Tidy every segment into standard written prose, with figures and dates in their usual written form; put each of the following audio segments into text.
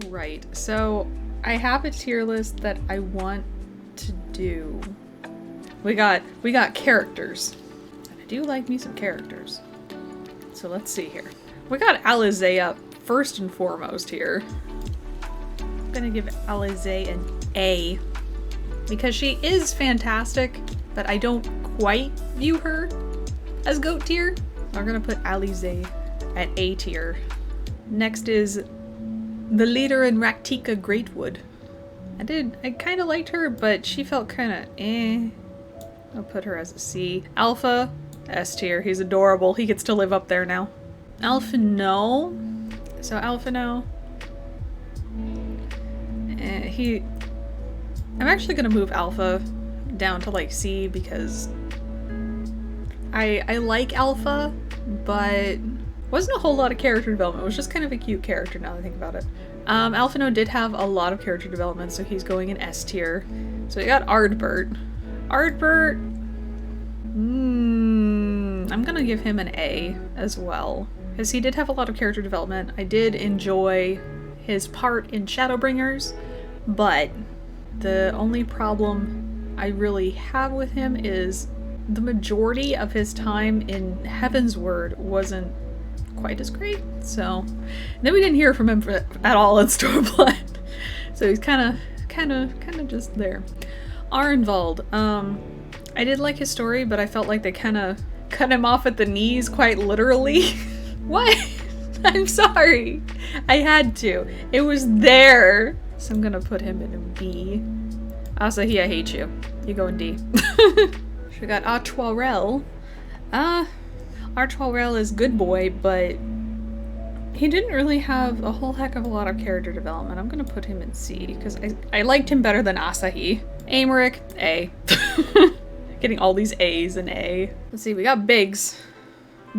Alright, so I have a tier list that I want to do. We got characters. And I do like me some characters. So let's see here. We got Alize up first and foremost here. I'm gonna give Alize an A. Because she is fantastic, but I don't quite view her as GOAT tier. I'm gonna put Alize at A tier. Next is the leader in Raktika Greatwood. I kind of liked her, but she felt kind of eh. I'll put her as a C. Alpha, S tier. He's adorable. He gets to live up there now. Alpha, no. So Alpha, no. I'm actually gonna move Alpha down to like C because I like Alpha, but wasn't a whole lot of character development. It was just kind of a cute character now that I think about it. Alphino did have a lot of character development, so he's going in S tier. So we got Ardbert. Ardbert, I'm gonna give him an A as well, because he did have a lot of character development. I did enjoy his part in Shadowbringers, but the only problem I really have with him is the majority of his time in Heavensward wasn't quite as great. So then we didn't hear from him at all in Stormblood. So he's kind of just there. Arenvald, I did like his story, but I felt like they kind of cut him off at the knees, quite literally. What? I'm sorry. I had to. It was there. So I'm gonna put him in a B. Asahi, I hate you. You go in D. We got Archwarel. Archwarel is good boy, but he didn't really have a whole heck of a lot of character development. I'm gonna put him in C, because I liked him better than Asahi. Amaric, A. Getting all these A's in A. Let's see, we got Biggs.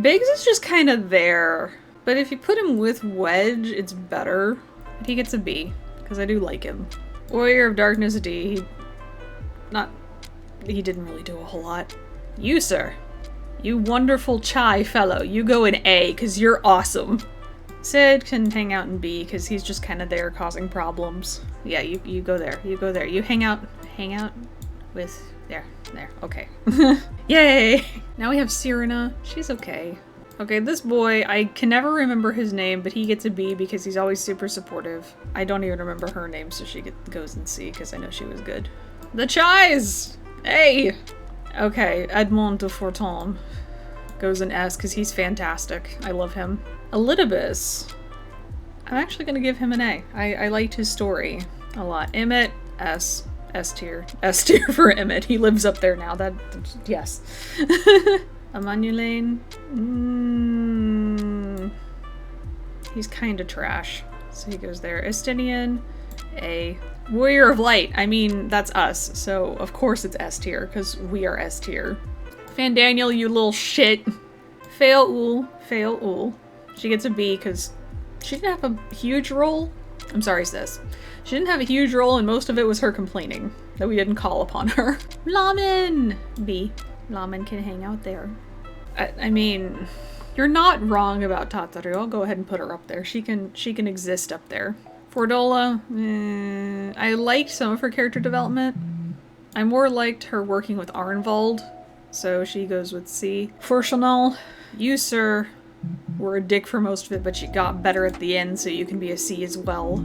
Biggs is just kind of there, but if you put him with Wedge, it's better. But he gets a B, because I do like him. Warrior of Darkness, D. He didn't really do a whole lot. You, sir. You wonderful chai fellow. You go in A, because you're awesome. Sid can hang out in B, because he's just kind of there causing problems. Yeah, you go there. You go there. You hang out with... There. Okay. Yay! Now we have Sirena. She's okay. Okay, this boy, I can never remember his name, but he gets a B because he's always super supportive. I don't even remember her name, so she goes in C, because I know she was good. The Chais! Hey! Okay, Edmond de Forton goes in S because he's fantastic. I love him. Elidibus. I'm actually going to give him an A. I liked his story a lot. Emmett, S. S tier. S tier for Emmett. He lives up there now. Yes. Emmanuelane. He's kind of trash. So he goes there. Estinian, A. Warrior of Light. I mean, that's us. So, of course it's S tier, because we are S tier. Fandaniel, you little shit. Fail Ul. She gets a B, because she didn't have a huge role. I'm sorry, sis. She didn't have a huge role, and most of it was her complaining that we didn't call upon her. Lamin! B. Lamin can hang out there. I mean, you're not wrong about Tataru. I'll go ahead and put her up there. She can exist up there. Fordola, I liked some of her character development. I more liked her working with Arnvald, so she goes with C. For Chanel, you, sir, were a dick for most of it, but you got better at the end, so you can be a C as well.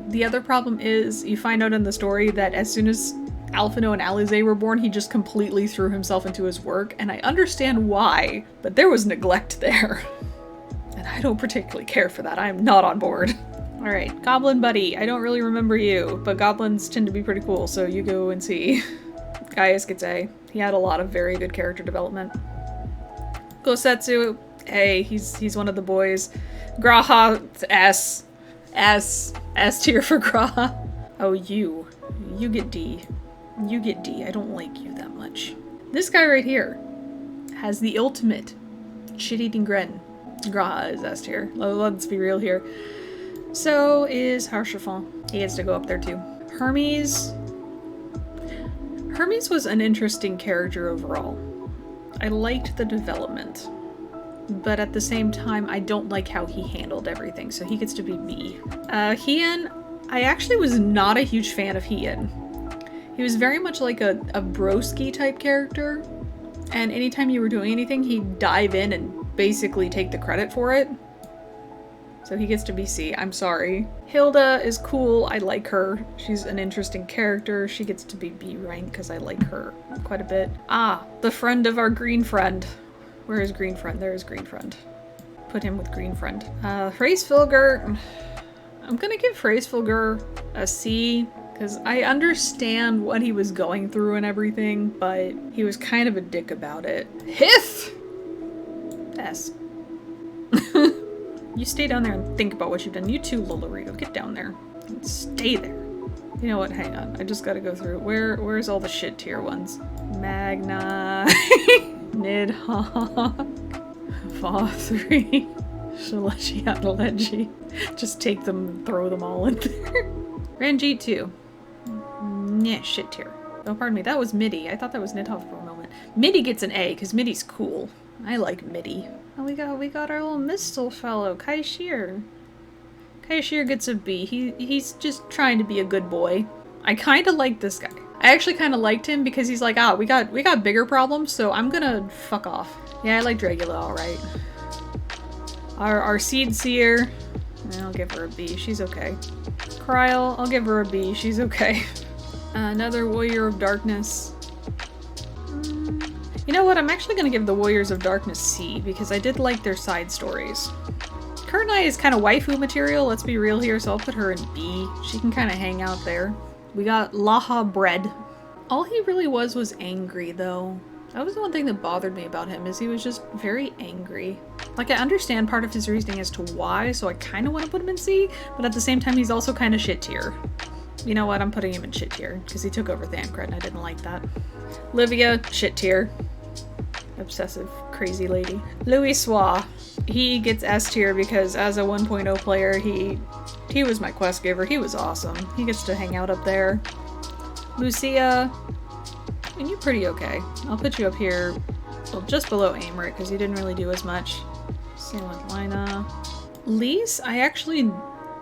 The other problem is, you find out in the story that as soon as Alphino and Alize were born, he just completely threw himself into his work, and I understand why, but there was neglect there. And I don't particularly care for that. I am not on board. Alright, Goblin Buddy. I don't really remember you, but goblins tend to be pretty cool, so you go and see. Gaius gets A. He had a lot of very good character development. Gosetsu, A. He's one of the boys. Graha, S. S tier for Graha. Oh, you get D. You get D. I don't like you that much. This guy right here has the ultimate shit-eating grin. Graha is S tier. Let's be real here. So is Harshafon. He gets to go up there too. Hermes. Hermes was an interesting character overall. I liked the development, but at the same time, I don't like how he handled everything, so he gets to be B. Hien, I actually was not a huge fan of Heian. He was very much like a broski type character, and anytime you were doing anything, he'd dive in and basically take the credit for it. So he gets to be C. I'm sorry. Hilda is cool. I like her. She's an interesting character. She gets to be B rank because I like her quite a bit. Ah, the friend of our green friend. Where is green friend? There is green friend. Put him with green friend. Hraesfylgr. I'm gonna give Hraesfylgr a C because I understand what he was going through and everything, but he was kind of a dick about it. Hith! S. You stay down there and think about what you've done. You too, Lolorito. Get down there. Stay there. You know what? Hang on. I just gotta go through. Where's all the shit tier ones? Magna. Nidhogg. Fa3. Shaleshi. Just take them and throw them all in there. Ranjit too. Yeah, shit tier. Oh, pardon me. That was Midi. I thought that was Nidhogg for a moment. Midi gets an A because Midi's cool. I like Midi. Oh, we got our little Mistle fellow, Kaishir. Kaishir gets a B. He's just trying to be a good boy. I kind of like this guy. I actually kind of liked him because he's like, ah, we got bigger problems, so I'm gonna fuck off. Yeah, I like Dragula, all right. Our Seed Seer, I'll give her a B. She's okay. Kryl, I'll give her a B. She's okay. Another Warrior of Darkness. You know what? I'm actually going to give the Warriors of Darkness C because I did like their side stories. Kurnai is kind of waifu material, let's be real here, so I'll put her in B. She can kind of hang out there. We got Laha Bread. All he really was angry, though. That was the one thing that bothered me about him, is he was just very angry. Like, I understand part of his reasoning as to why, so I kind of want to put him in C, but at the same time, he's also kind of shit tier. You know what? I'm putting him in shit tier because he took over Thancred and I didn't like that. Livia, shit tier. Obsessive, crazy lady. Louis Swa. He gets S tier because as a 1.0 player, he was my quest giver. He was awesome. He gets to hang out up there. Lucia. And you're pretty okay. I'll put you up here, well, just below Aymeric because you didn't really do as much. Same with Lina. Lise,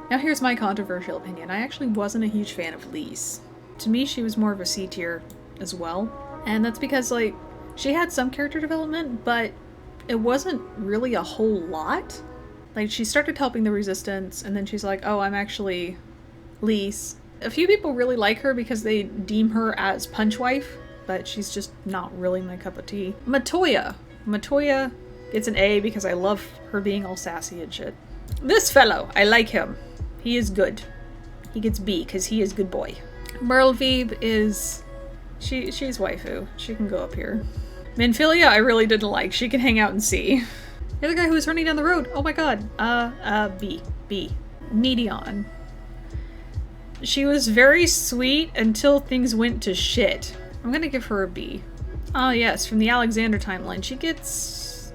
now here's my controversial opinion. I actually wasn't a huge fan of Lise. To me, she was more of a C tier as well. And that's because, like, she had some character development, but it wasn't really a whole lot. Like, she started helping the Resistance, and then she's like, oh, I'm actually Lise. A few people really like her because they deem her as Punch Wife, but she's just not really my cup of tea. Matoya. Matoya gets an A because I love her being all sassy and shit. This fellow, I like him. He is good. He gets B because he is good boy. Merlvieb is... She's waifu. She can go up here. Minfilia I really didn't like. She can hang out in C. The other guy who was running down the road. Oh my god. B. Needion. She was very sweet until things went to shit. I'm gonna give her a B. Oh yes, from the Alexander timeline. She gets...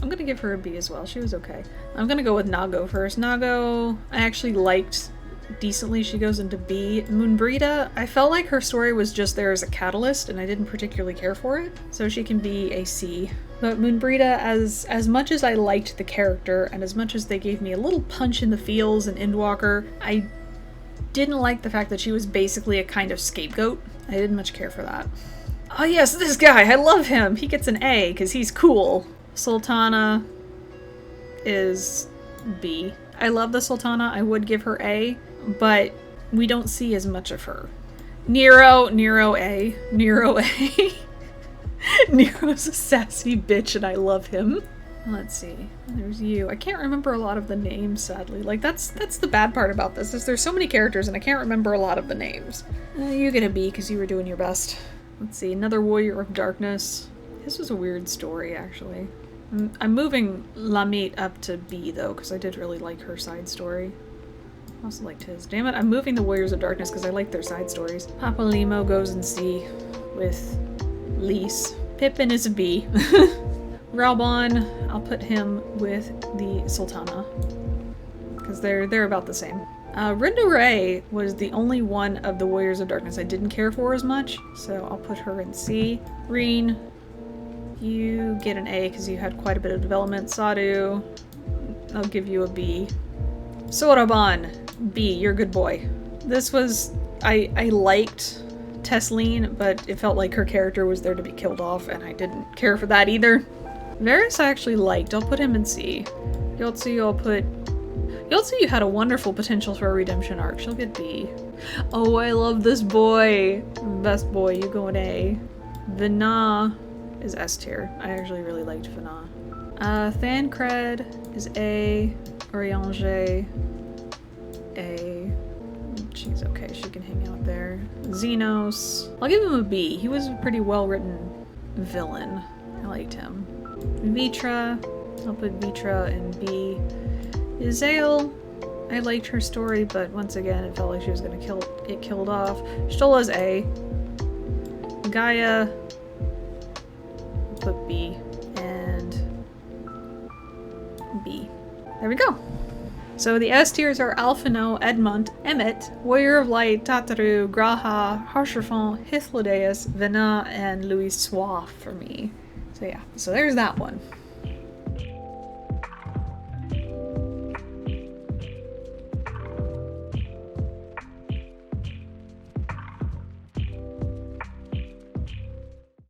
I'm gonna give her a B as well. She was okay. I'm gonna go with Nago first. Nago, I actually liked decently. She goes into B. Moonbrita, I felt like her story was just there as a catalyst and I didn't particularly care for it, so she can be a C. But Moonbrita, as much as I liked the character and as much as they gave me a little punch in the feels in Endwalker, I didn't like the fact that she was basically a kind of scapegoat. I didn't much care for that. Oh yes, this guy! I love him! He gets an A because he's cool. Sultana is B. I love the Sultana. I would give her A, but we don't see as much of her. Nero A. Nero A. Nero's a sassy bitch and I love him. Let's see. There's you. I can't remember a lot of the names, sadly. Like, that's the bad part about this, is there's so many characters and I can't remember a lot of the names. You get a B because you were doing your best. Let's see. Another Warrior of Darkness. This was a weird story, actually. I'm moving Lamit up to B, though, because I did really like her side story. I also liked his. Damn it, I'm moving the Warriors of Darkness because I like their side stories. Papalimo goes in C with Lise. Pippin is a B. Ralbon, I'll put him with the Sultana because they're about the same. Rindore was the only one of the Warriors of Darkness I didn't care for as much, so I'll put her in C. Reen, you get an A because you had quite a bit of development. Sadu, I'll give you a B. Soraban, B, you're a good boy. This was... I liked Tesleen, but it felt like her character was there to be killed off, and I didn't care for that either. Varys I actually liked. I'll put him in C. Yotsu I'll put... Yotsu had a wonderful potential for a redemption arc. She'll get B. Oh, I love this boy! Best boy, you go in A. Vina is S tier. I actually really liked Vina. Thancred is A. Oriange, A. She's okay, she can hang out there. Xenos, I'll give him a B. He was a pretty well-written villain. I liked him. Vitra, I'll put Vitra in B. Izael, I liked her story, but once again, it felt like she was gonna get killed off. Stola's A. Gaia, put B, and B. There we go. So the S tiers are Alphino, Edmund, Emmett, Warrior of Light, Tataru, Graha, Harsherfon, Hythlodaeus, Vina, and Louis Soif for me. So yeah, so there's that one.